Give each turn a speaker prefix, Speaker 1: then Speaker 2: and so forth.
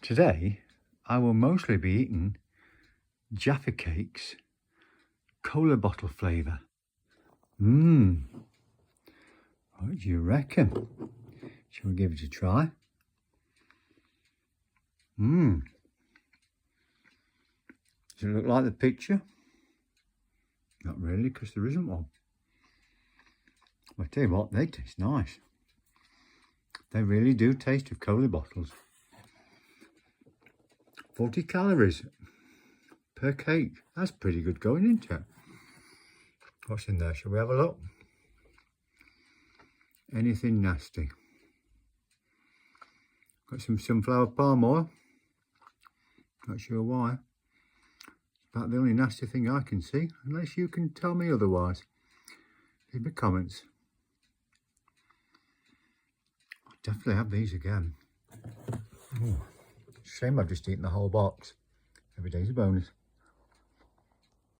Speaker 1: Today, I will mostly be eating Jaffa Cakes, Cola Bottle flavour. What do you reckon? Shall we give it a try? Does it look like the picture? Not really, because there isn't one. But I tell you what, they taste nice. They really do taste of cola bottles. 40 calories per cake. That's pretty good going, isn't it? What's in there? Shall we have a look? Anything nasty? Got some sunflower palm oil. Not sure why. It's about the only nasty thing I can see, unless you can tell me otherwise. Leave me comments. I'll definitely have these again. Shame I've just eaten the whole box. Every day's a bonus.